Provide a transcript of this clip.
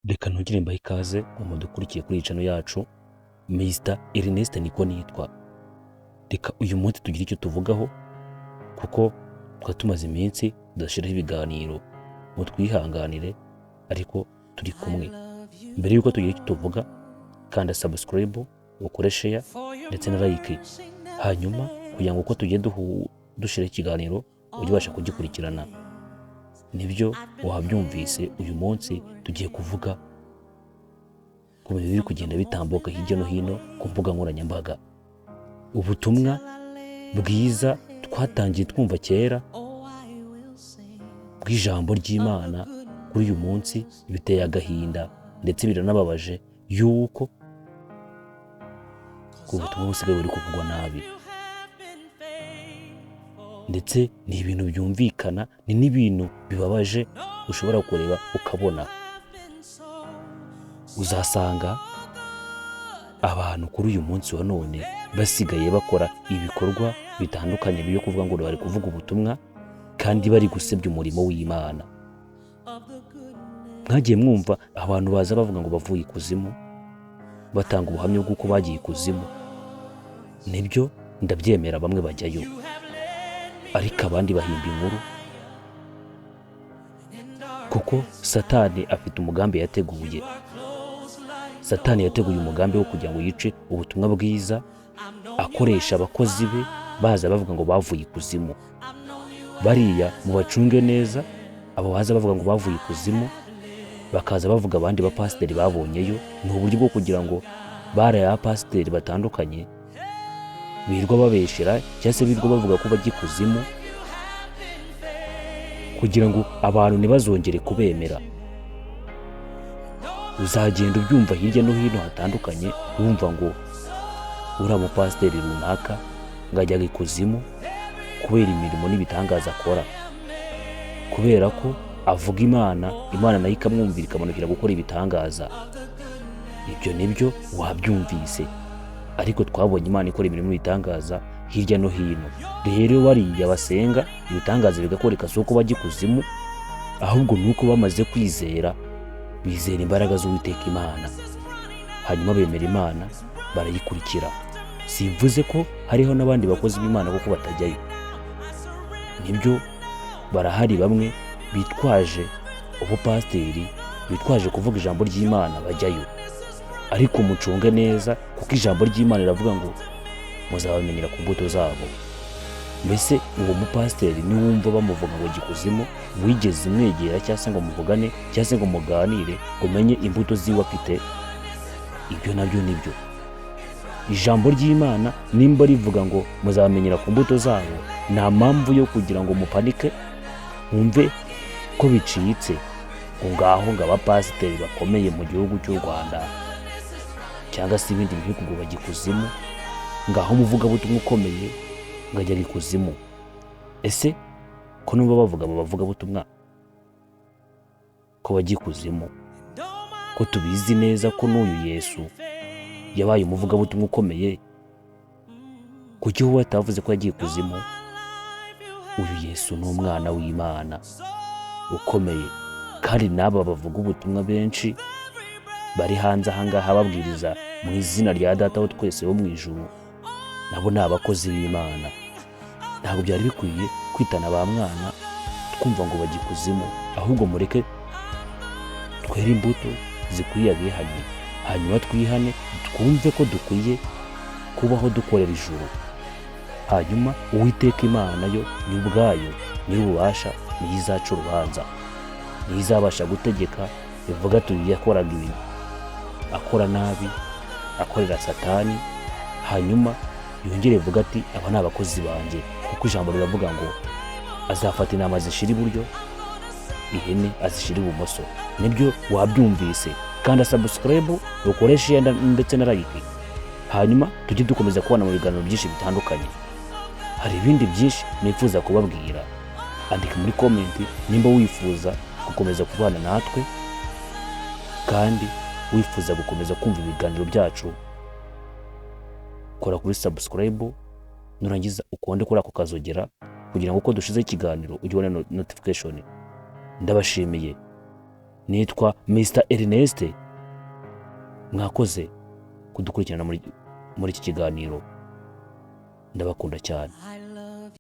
Reka ntugire mbahe ikaze mu dukurikiye kuri iyi channel yacu. Mr Ernest niko nitwa. Reka uyu munsi tugire icyo tuvugaho kuko tumaze iminsi tudashiraho ibiganiro, mutwihanganire ariko turi kumwe. Mbere yuko tugira icyo tuvuga, kanda subscribe, ukore share ndetse na like, hanyuma kugira ngo uko tugiye dushira ikiganiro ujye ubasha kugikurikirana. Nibyo wabyumvise, uyu munsi tugiye kuvuga ku bintu biri kugenda bitambuka hirya no hino ku mbuga nkoranyambaga. Ubutumwa bwiza twatangiye twumva kera bw'ijambo ry'Imana kuri uyu munsi biteye agahinda ndetse biranababaje yuko ubutumwa busigaye buri kuvugwa nabi, ndetse ni ibintu byumvikana, ni n'ibintu bibabaje ushobora kureba ukabona. Uzasanga abantu kuri uyu munsi wa none basigaye bakora ibikorwa bitandukanye byo kuvuga ngo bari kuvuga ubutumwa kandi bari gusebya umurimo w'Imana. Mwagiye mwumva abantu baza bavuga ngo bavuye ikuzimu, batanga ubuhamya bw'uko bagiye ikuzimu. Nibyo ndabyemera, bamwe bajyayo, ariko abandi bahimba inkuru, kuko Satani afite umugambi yateguye. Satani yateguye umugambi wo kugira ngo yice ubutumwa bwiza, akoresha abakozi be baza bavuga ngo bavuye ikuzimu. Bariya mu bacunge neza, abo baza bavuga ngo bavuye ikuzimu bakaza bavuga abandi bapasiteri babonyeyo. Ni uburyo bwo kugira ngo bariya bapasiteri batandukanye birwa babeshera cyangwa se birwa bavuga ko bajya ikuzimu, kugira ngo abantu ntibazongere kubemera. Uzagenda ubyumva hirya no hino hatandukanye, wumva ngo uriya mupasiteri runaka ngo ajyaga ikuzimu kubera imirimo n'ibitangaza akora, kubera ko avuga Imana nayo ikamwumvira ikamanukira gukora ibitangaza. Ibyo nibyo wabyumvise, ariko twabonye Imana ikora imirimo n'ibitangaza hirya no hino. Rero bariya basenga ibitangaza bigakoreka, si uko bajya ikuzimu, ahubwo ni uko bamaze kwizera, bizera imbaraga z'Uwiteka Imana, hanyuma bemera Imana barayikurikira. Simvuze ko hariho n'abandi bakozi b'Imana kuko batajyayo. Nibyo barahari bamwe bitwaje ubupasiteri, bitwaje kuvuga ijambo ry'Imana bajyayo, ariko mucunge neza kuko ijambo ry'Imana riravuga ngo muzabamenyera ku mbuto zabo. Mbese uwo mupasiteri niwumva bamuvuga ngo gikuzimu, wigeze mwegera cyangwa se ngo muvugane cyangwa se ngo muganire ngo umenye imbuto ziwe afite? Ibyo nabyo nibyo. Ijambo ry'Imana nimba rivuga ngo muzabamenyera ku mbuto zabo, nta mpamvu yo kugira ngo mupanike mwumve ko bicitse ngo ngaho ngo abapasiteri bakomeye mu gihugu cy'u Rwanda cyangwa se ibindi bihugu ngo bajya ikuzimu, ngaho umuvugabutumwa ukomeye ngo ajya ikuzimu. Ese ko numva bavuga abavugabutumwa ko bajya ikuzimu, ko tubizi neza ko n'uyu Yesu yabaye umuvugabutumwa ukomeye, kuki wowe atavuze ko yagiye ikuzimu? Uyu Yesu ni umwana w'Imana ukomeye, kandi n'aba bavuga ubutumwa benshi bari hanze ahangaha babwiriza mu izina rya Data wa twese wo mu ijuru, nabo ni abakozi b'Imana. Ntabwo byari bikwiye kwitana ba mwana twumva ngo bajya ikuzimu, ahubwo mureke twere imbuto zikwiye abihanye, hanyuma twihane, twumve ko dukwiye kubaho dukorera ijuru. Hanyuma Uwiteka Imana yo ni ubwayo nyir'ububasha, niyo izaca urubanza, niyo izabasha gutegeka. Bivuga ati yakoraga ibintu akora nabi, akorera Satani, hanyuma yongere ivuga ati aba ni abakozi banjye, kuko ijambo riravuga ngo azafata intama zishira iburyo, ihene azishira ibumoso. Nibyo wabyumvise. Kanda subscribe, ukoreshe ndetse na like, hanyuma tujye dukomeza kubana mu biganiro byinshi bitandukanye. Hari ibindi byinshi nifuza kubabwira, andika muri comment nimba wifuza gukomeza kubana natwe kandi wifuza gukomeza kumva ibiganiro byacu. Kora kuri subscribe, nurangiza ukonde kuri ako kazogera kugira ngo uko dushize ikiganiro ujye ubona notification. Ndabashimiye. nitwa Mr Ernest, mwakoze kudukurikirana muri iki kiganiro, ndabakunda cyane.